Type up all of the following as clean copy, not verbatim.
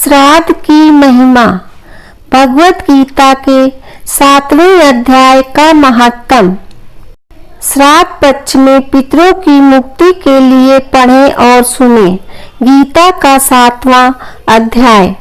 श्राद्ध की महिमा। भगवत गीता के 7वें अध्याय का महात्म। श्राद्ध पक्ष में पितरों की मुक्ति के लिए पढ़ें और सुने। गीता का 7वां अध्याय।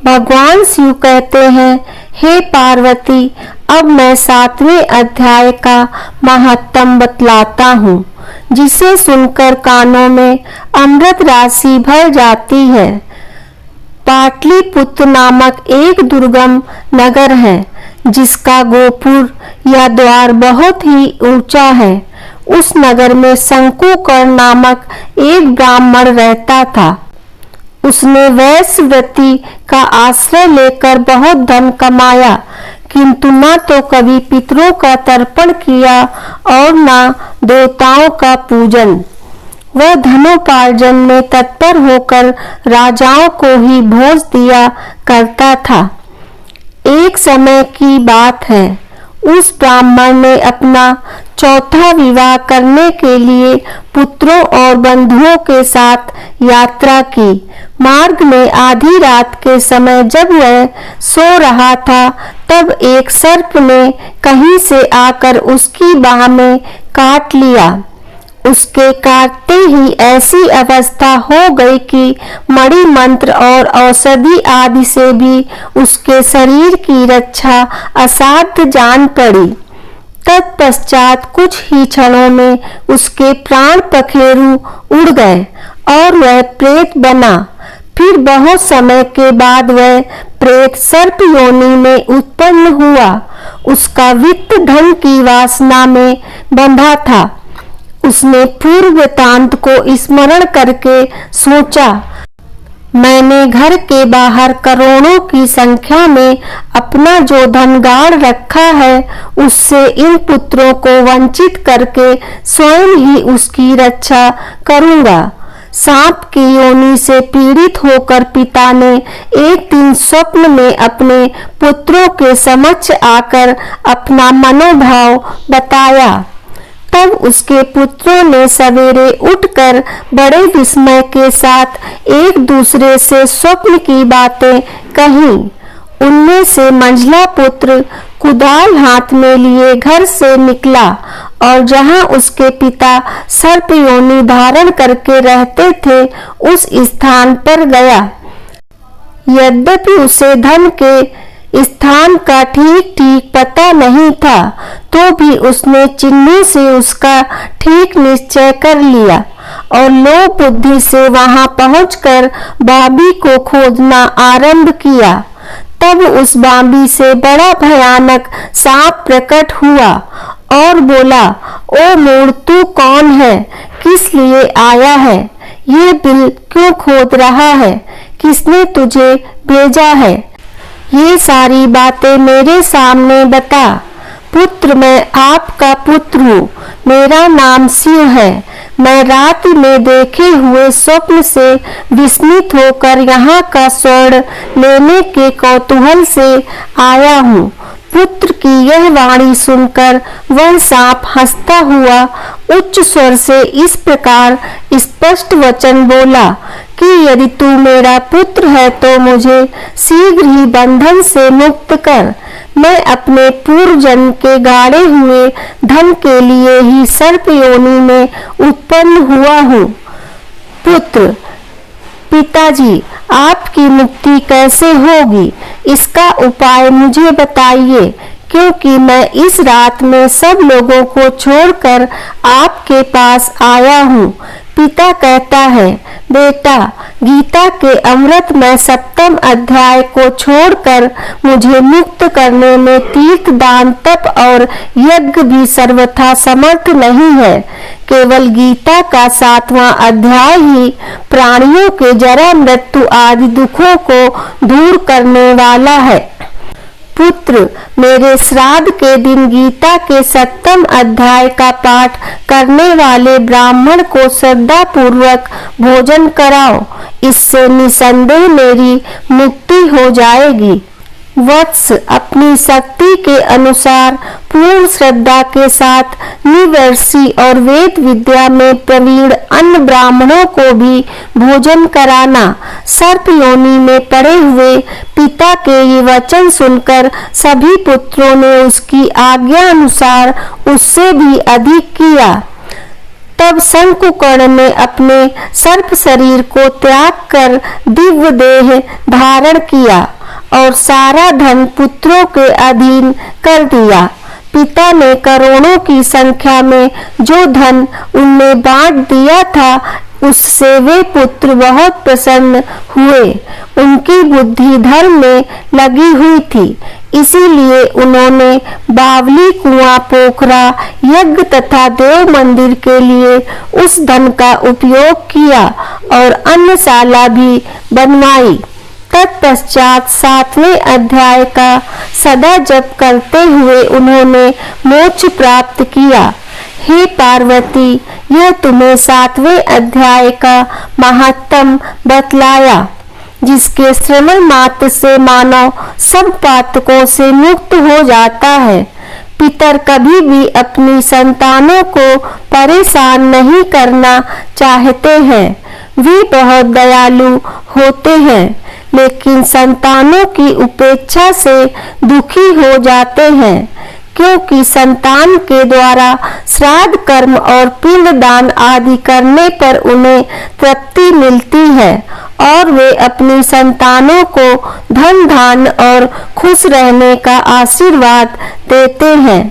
भगवान शिव कहते हैं, हे पार्वती, अब मैं 7वें अध्याय का महात्म बतलाता हूँ, जिसे सुनकर कानों में अमृत राशि भर जाती है। पाटलिपुत्र नामक एक दुर्गम नगर है, जिसका गोपुर या द्वार बहुत ही ऊंचा है। उस नगर में शंकुकर्ण नामक एक ब्राह्मण रहता था। उसने वैश्यवृत्ति का आश्रय लेकर बहुत धन कमाया, किंतु न तो कभी पितरों का तर्पण किया और न देवताओं का पूजन। वह धनोपार्जन में तत्पर होकर राजाओं को ही भोज दिया करता था। एक समय की बात है, उस ब्राह्मण ने अपना चौथा विवाह करने के लिए पुत्रों और बंधुओं के साथ यात्रा की। मार्ग में आधी रात के समय जब वह सो रहा था, तब एक सर्प ने कहीं से आकर उसकी बाह में काट लिया। उसके काटते ही ऐसी अवस्था हो गई कि मणि मंत्र और औषधि आदि से भी उसके शरीर की रक्षा असाध्य जान पड़ी। तत्पश्चात कुछ ही क्षणों में उसके प्राण पखेरु उड़ गए और वह प्रेत बना। फिर बहुत समय के बाद वह प्रेत सर्प योनि में उत्पन्न हुआ। उसका वित्त धन की वासना में बंधा था। उसने पूर्व वृत्तांत को स्मरण करके सोचा, मैंने घर के बाहर करोड़ों की संख्या में अपना जो धन गाड़ रखा है, उससे इन पुत्रों को वंचित करके स्वयं ही उसकी रक्षा करूंगा। सांप की योनि से पीड़ित होकर पिता ने एक दिन स्वप्न में अपने पुत्रों के समक्ष आकर अपना मनोभाव बताया। तब उसके पुत्रों ने सवेरे उठकर बड़े विस्मय के साथ एक दूसरे से स्वप्न की बातें कही। उनमें से मंझला पुत्र कुदाल हाथ में लिए घर से निकला और जहां उसके पिता सर्प योनि धारण करके रहते थे, उस स्थान पर गया। यद्यपि उसे धन के स्थान का ठीक ठीक पता नहीं था, तो भी उसने चिन्हों से उसका ठीक निश्चय कर लिया और लोभ बुद्धि से वहां पहुंचकर बाबी को खोजना आरंभ किया। तब उस बाबी से बड़ा भयानक सांप प्रकट हुआ और बोला, ओ मूढ़, तू कौन है? किस लिए आया है? ये बिल क्यों खोद रहा है? किसने तुझे भेजा है? ये सारी बातें मेरे सामने बता। पुत्र, मैं आपका पुत्र हूँ। मेरा नाम शिव है। मैं रात में देखे हुए स्वप्न से विस्मित होकर यहाँ का स्वर्ण लेने के कौतूहल से आया हूँ। पुत्र की यह वाणी सुनकर वह सांप हंसता हुआ उच्च स्वर से इस प्रकार स्पष्ट वचन बोला कि यदि तू मेरा पुत्र है तो मुझे शीघ्र ही बंधन से मुक्त कर। मैं अपने पूर्व जन्म के गाड़े हुए धन के लिए ही सर्प योनि में उत्पन्न हुआ हूँ। पुत्र, पिताजी, आपकी मुक्ति कैसे होगी, इसका उपाय मुझे बताइए, क्योंकि मैं इस रात में सब लोगों को छोड़कर आपके पास आया हूँ। पिता कहता है, बेटा, गीता के अमृतमय 7वें अध्याय को छोड़कर मुझे मुक्त करने में तीर्थ, दान, तप और यज्ञ भी सर्वथा समर्थ नहीं है। केवल गीता का 7वां अध्याय ही प्राणियों के जरा, मृत्यु आदि दुखों को दूर करने वाला है। पुत्र, मेरे श्राद्ध के दिन गीता के 7वें अध्याय का पाठ करने वाले ब्राह्मण को श्रद्धा पूर्वक भोजन कराओ। इससे निसंदेह मेरी मुक्ति हो जाएगी। वत्स, अपनी शक्ति के अनुसार पूर्ण श्रद्धा के साथ निवर्षी और वेद विद्या में प्रवीण अन्य ब्राह्मणों को भी भोजन कराना। सर्प योनि में पड़े हुए पिता के ये वचन सुनकर सभी पुत्रों ने उसकी आज्ञा अनुसार उससे भी अधिक किया। तब शंकुकर्ण ने अपने सर्प शरीर को त्याग कर दिव्य देह धारण किया और सारा धन पुत्रों के अधीन कर दिया। पिता ने करोड़ों की संख्या में जो धन उनमें बांट दिया था, उससे वे पुत्र बहुत प्रसन्न हुए। उनकी बुद्धि धर्म में लगी हुई थी, इसीलिए उन्होंने बावली, कुआं, पोखरा, यज्ञ तथा देव मंदिर के लिए उस धन का उपयोग किया और अन्नशाला भी बनवाई। तत्पश्चात 7वें अध्याय का सदा जप करते हुए उन्होंने मोक्ष प्राप्त किया। हे पार्वती, यह तुम्हें 7वें अध्याय का महात्म बतलाया, जिसके श्रवण मात्र से मानव सब पातकों से मुक्त हो जाता है। पितर कभी भी अपनी संतानों को परेशान नहीं करना चाहते हैं। वे बहुत दयालु होते हैं, लेकिन संतानों की उपेक्षा से दुखी हो जाते हैं, क्योंकि संतान के द्वारा श्राद्ध कर्म और पिंडदान आदि करने पर उन्हें तृप्ति मिलती है और वे अपनी संतानों को धन धान और खुश रहने का आशीर्वाद देते हैं।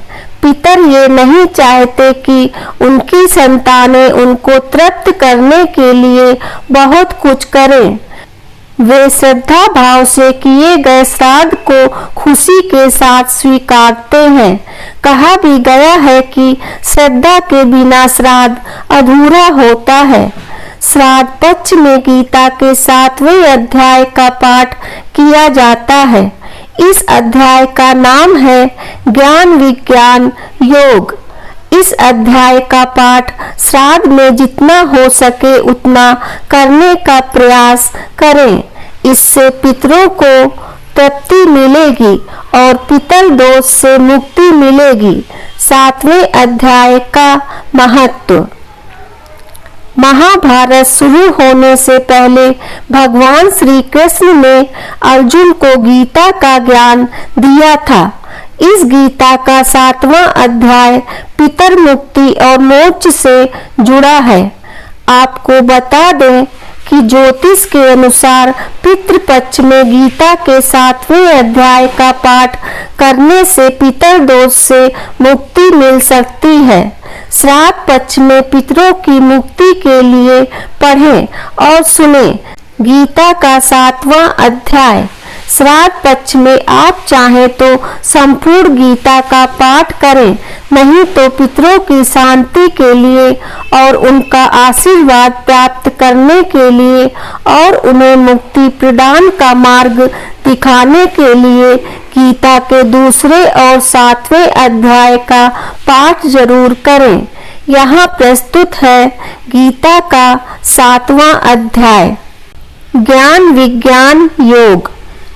पितर ये नहीं चाहते कि उनकी संतानें उनको तृप्त करने के लिए बहुत कुछ करें। वे श्रद्धा भाव से किए गए श्राद्ध को खुशी के साथ स्वीकारते हैं। कहा भी गया है कि श्रद्धा के बिना श्राद्ध अधूरा होता है। श्राद्ध पक्ष में गीता के 7वें अध्याय का पाठ किया जाता है। इस अध्याय का नाम है ज्ञान विज्ञान योग। इस अध्याय का पाठ श्राद्ध में जितना हो सके उतना करने का प्रयास करें। इससे पितरों को तृप्ति मिलेगी और पितर दोष से मुक्ति मिलेगी। 7वें अध्याय का महत्व। महाभारत शुरू होने से पहले भगवान श्री कृष्ण ने अर्जुन को गीता का ज्ञान दिया था। इस गीता का 7वां अध्याय पितर मुक्ति और मोक्ष से जुड़ा है। आपको बता दें कि ज्योतिष के अनुसार पितृपक्ष में गीता के 7वें अध्याय का पाठ करने से पितर दोष से मुक्ति मिल सकती है। श्राद्ध पक्ष में पितरों की मुक्ति के लिए पढ़ें और सुने गीता का 7वां अध्याय। श्राद्ध पक्ष में आप चाहें तो संपूर्ण गीता का पाठ करें, नहीं तो पितरों की शांति के लिए और उनका आशीर्वाद प्राप्त करने के लिए और उन्हें मुक्ति प्रदान का मार्ग दिखाने के लिए गीता के 2 और 7वें अध्याय का पाठ जरूर करें। यहाँ प्रस्तुत है गीता का 7वां अध्याय। ज्ञान विज्ञान योग।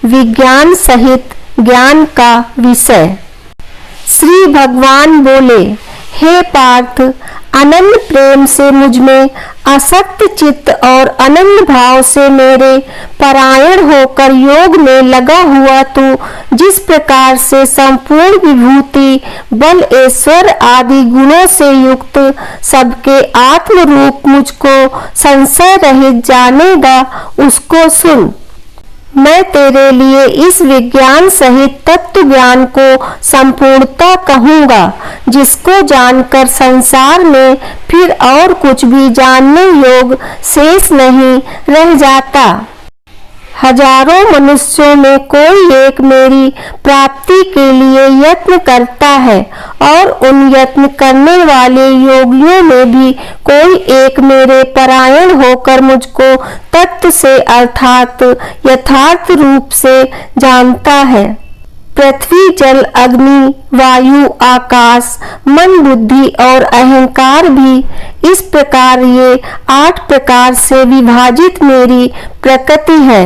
विज्ञान सहित ज्ञान का विषय। श्री भगवान बोले, हे पार्थ, अनन्य प्रेम से मुझमें आसक्त चित्त और अनन्य भाव से मेरे परायण होकर योग में लगा हुआ तू जिस प्रकार से संपूर्ण विभूति, बल, ऐश्वर्य आदि गुणों से युक्त सबके आत्म रूप मुझको संशय रहित जानेगा, उसको सुन। मैं तेरे लिए इस विज्ञान सहित तत्व ज्ञान को संपूर्णता कहूँगा, जिसको जानकर संसार में फिर और कुछ भी जानने योग शेष नहीं रह जाता। हजारों मनुष्यों में कोई एक मेरी प्राप्ति के लिए यत्न करता है और उन यत्न करने वाले योगियों में भी कोई एक मेरे परायण होकर मुझको तत्व से अर्थात यथार्थ रूप से जानता है। पृथ्वी, जल, अग्नि, वायु, आकाश, मन, बुद्धि और अहंकार भी इस प्रकार ये 8 प्रकार से विभाजित मेरी प्रकृति है।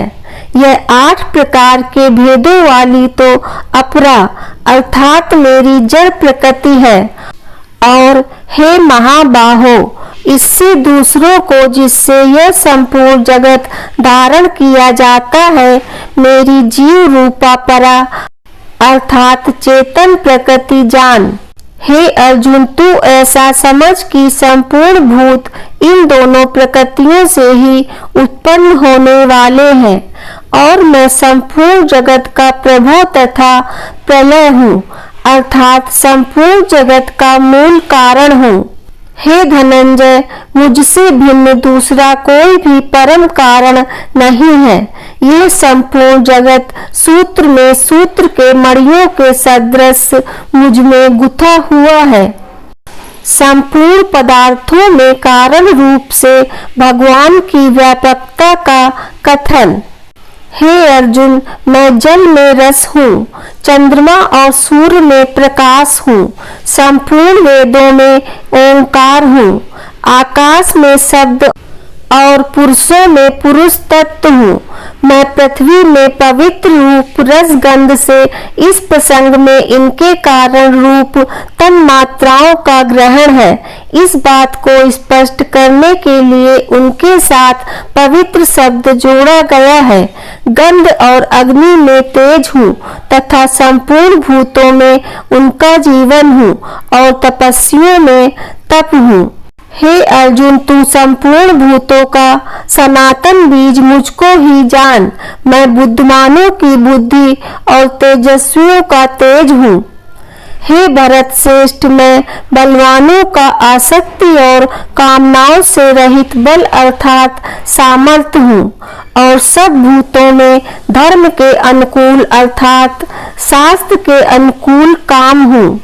यह 8 प्रकार के भेदों वाली तो अपरा अर्थात मेरी जड़ प्रकृति है। और हे महाबाहो, इससे दूसरों को जिससे यह संपूर्ण जगत धारण किया जाता है मेरी जीव रूपा परा अर्थात चेतन प्रकृति जान। हे अर्जुन, तू ऐसा समझ कि संपूर्ण भूत इन दोनों प्रकृतियों से ही उत्पन्न होने वाले हैं और मैं संपूर्ण जगत का प्रभु तथा प्रलय हूँ अर्थात संपूर्ण जगत का मूल कारण हूँ। हे धनंजय, मुझसे भिन्न दूसरा कोई भी परम कारण नहीं है। ये संपूर्ण जगत सूत्र में सूत्र के मणियों के सदृश मुझ में गुथा हुआ है। संपूर्ण पदार्थों में कारण रूप से भगवान की व्यापकता का कथन। हे अर्जुन, मैं जल में रस हूँ, चंद्रमा और सूर्य में प्रकाश हूँ, संपूर्ण वेदों में ओंकार हूँ, आकाश में शब्द और पुरुषों में पुरुष तत्व हूँ। मैं पृथ्वी में पवित्र रूप रस गंध से इस प्रसंग में इनके कारण रूप तन मात्राओं का ग्रहण है। इस बात को स्पष्ट करने के लिए उनके साथ पवित्र शब्द जोड़ा गया है। गंध और अग्नि में तेज हूँ तथा संपूर्ण भूतों में उनका जीवन हूँ और तपस्वियों में तप हूँ। हे अर्जुन, तू संपूर्ण भूतों का सनातन बीज मुझको ही जान। मैं बुद्धिमानों की बुद्धि और तेजस्वियों का तेज हूँ। हे भरत श्रेष्ठ, मैं बलवानों का आसक्ति और कामनाओं से रहित बल अर्थात सामर्थ्य हूँ और सब भूतों में धर्म के अनुकूल अर्थात शास्त्र के अनुकूल काम हूँ।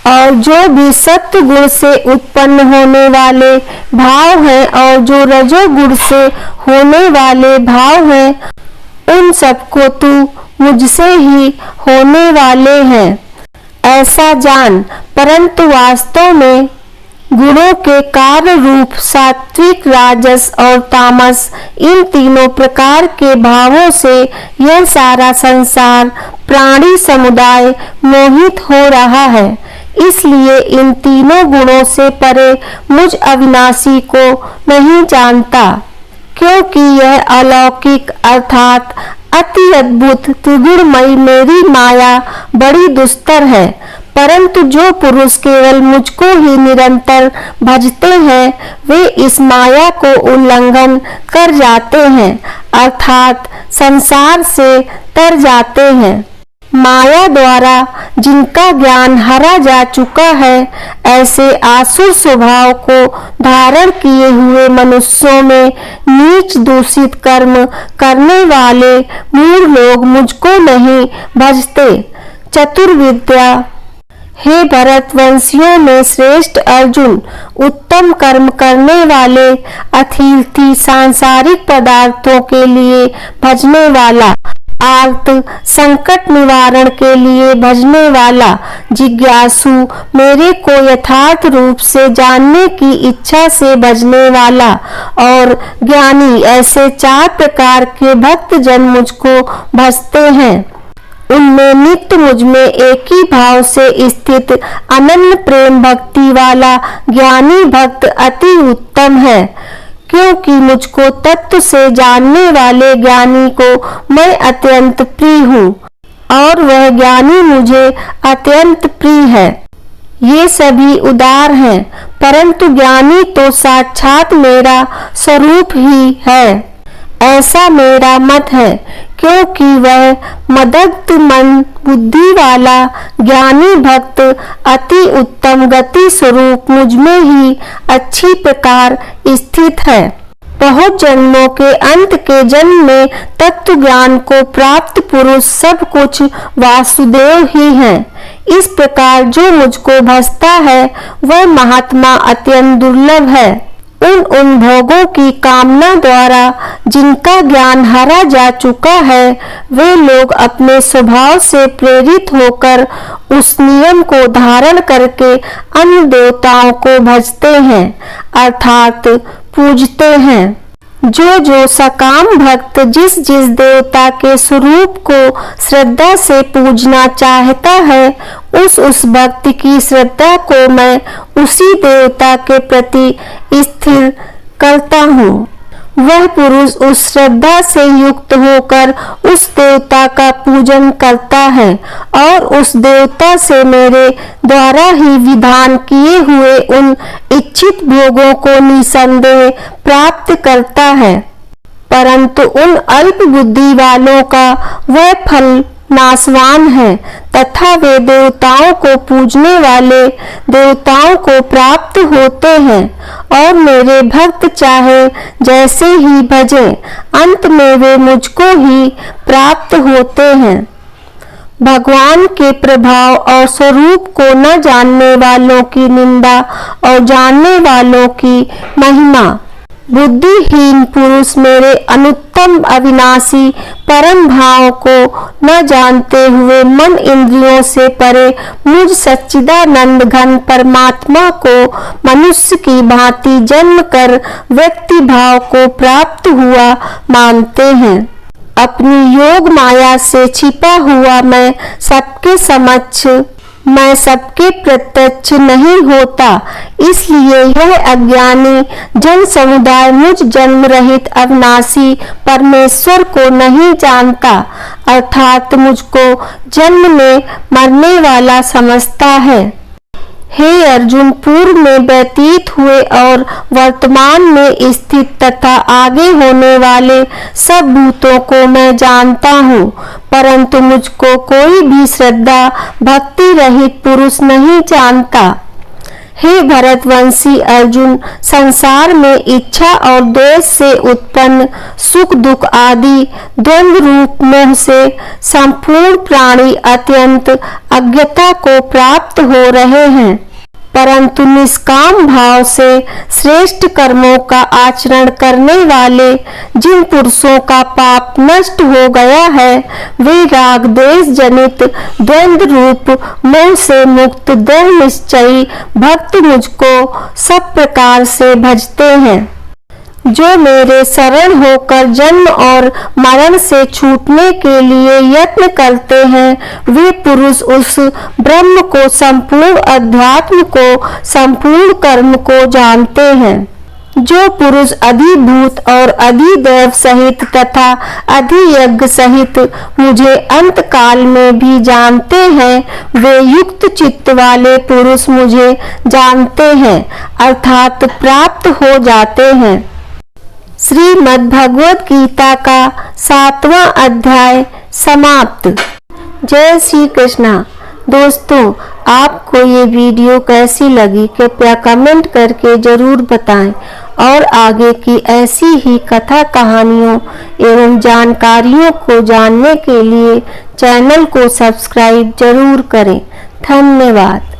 और जो भी सत्य गुण से उत्पन्न होने वाले भाव हैं और जो रजोगुण से होने वाले भाव हैं उन सबको तू मुझसे ही होने वाले हैं ऐसा जान। परंतु वास्तव में गुणों के कार्य रूप सात्विक, राजस और तामस इन तीनों प्रकार के भावों से यह सारा संसार प्राणी समुदाय मोहित हो रहा है। इसलिए इन तीनों गुणों से परे मुझ अविनाशी को नहीं जानता, क्योंकि यह अलौकिक अर्थात अति अद्भुत त्रिगुणमयी मेरी माया बड़ी दुस्तर है। परंतु जो पुरुष केवल मुझको ही निरंतर भजते हैं वे इस माया को उल्लंघन कर जाते हैं अर्थात संसार से तर जाते हैं। माया द्वारा जिनका ज्ञान हरा जा चुका है ऐसे आसुर स्वभाव को धारण किए हुए मनुष्यों में नीच दूषित कर्म करने वाले मूढ़ लोग मुझको नहीं भजते। चतुर्विद्या, हे भरतवंशियों में श्रेष्ठ अर्जुन, उत्तम कर्म करने वाले, अतिथि सांसारिक पदार्थों के लिए भजने वाला, आर्त संकट निवारण के लिए भजने वाला, जिज्ञासु मेरे को यथार्थ रूप से जानने की इच्छा से भजने वाला और ज्ञानी, ऐसे 4 प्रकार के भक्त जन मुझको भजते हैं। उनमें नित्य मुझ में एक ही भाव से स्थित अनन्य प्रेम भक्ति वाला ज्ञानी भक्त अति उत्तम है, क्योंकि मुझको तत्व से जानने वाले ज्ञानी को मैं अत्यंत प्रिय हूँ और वह ज्ञानी मुझे अत्यंत प्रिय है। ये सभी उदार हैं, परंतु ज्ञानी तो साक्षात मेरा स्वरूप ही है ऐसा मेरा मत है, क्योंकि वह मदग्ध मन बुद्धि वाला ज्ञानी भक्त अति उत्तम गति स्वरूप मुझ में ही अच्छी प्रकार स्थित है। बहुत जन्मों के अंत के जन्म में तत्व ज्ञान को प्राप्त पुरुष सब कुछ वासुदेव ही है। इस प्रकार जो मुझको भजता है वह महात्मा अत्यंत दुर्लभ है। उन भोगों की कामना द्वारा जिनका ज्ञान हरा जा चुका है वे लोग अपने स्वभाव से प्रेरित होकर उस नियम को धारण करके अन्य देवताओं को भजते हैं अर्थात पूजते हैं। जो जो सकाम भक्त जिस जिस देवता के स्वरूप को श्रद्धा से पूजना चाहता है, उस भक्त की श्रद्धा को मैं उसी देवता के प्रति स्थिर करता हूँ। वह पुरुष उस श्रद्धा से युक्त होकर उस देवता का पूजन करता है और उस देवता से मेरे द्वारा ही विधान किए हुए उन इच्छित भोगों को निसंदेह प्राप्त करता है। परंतु उन अल्प बुद्धि वालों का वह फल नाशवान है तथा वे देवताओं को पूजने वाले देवताओं को प्राप्त होते हैं और मेरे भक्त चाहे जैसे ही भजे, अंत में वे मुझको ही प्राप्त होते हैं। भगवान के प्रभाव और स्वरूप को न जानने वालों की निंदा और जानने वालों की महिमा। बुद्धिहीन पुरुष मेरे अनुत्तम अविनाशी परम भाव को न जानते हुए मन इंद्रियों से परे मुझ सच्चिदानंद घन परमात्मा को मनुष्य की भांति जन्म कर व्यक्ति भाव को प्राप्त हुआ मानते हैं। अपनी योग माया से छिपा हुआ मैं सबके समक्ष, मैं सबके प्रत्यक्ष नहीं होता, इसलिए यह अज्ञानी जन समुदाय मुझ जन्म रहित अविनाशी परमेश्वर को नहीं जानता, अर्थात मुझको जन्म में मरने वाला समझता है। हे अर्जुन, पूर्व में व्यतीत हुए और वर्तमान में स्थित तथा आगे होने वाले सब भूतों को मैं जानता हूँ, परंतु मुझको कोई भी श्रद्धा भक्ति रहित पुरुष नहीं जानता। हे भरतवंशी अर्जुन, संसार में इच्छा और द्वेष से उत्पन्न सुख दुख आदि द्वंद्व रूप मोह से संपूर्ण प्राणी अत्यंत अज्ञता को प्राप्त हो रहे हैं, परंतु निष्काम भाव से श्रेष्ठ कर्मों का आचरण करने वाले जिन पुरुषों का पाप नष्ट हो गया है, वे राग द्वेष जनित द्वंद्व रूप मोह से मुक्त दृढ़ निश्चयी भक्त मुझको सब प्रकार से भजते हैं। जो मेरे शरण होकर जन्म और मरण से छूटने के लिए यत्न करते हैं, वे पुरुष उस ब्रह्म को, संपूर्ण अध्यात्म को, संपूर्ण कर्म को जानते हैं। जो पुरुष अधिभूत और अधिदैव सहित तथा अधियज्ञ सहित मुझे अंत काल में भी जानते हैं, वे युक्त चित्त वाले पुरुष मुझे जानते हैं, अर्थात प्राप्त हो जाते हैं। श्रीमद् भगवद गीता का 7वां अध्याय समाप्त। जय श्री कृष्णा। दोस्तों, आपको ये वीडियो कैसी लगी कृपया कमेंट करके जरूर बताएं और आगे की ऐसी ही कथा कहानियों एवं जानकारियों को जानने के लिए चैनल को सब्सक्राइब जरूर करें। धन्यवाद।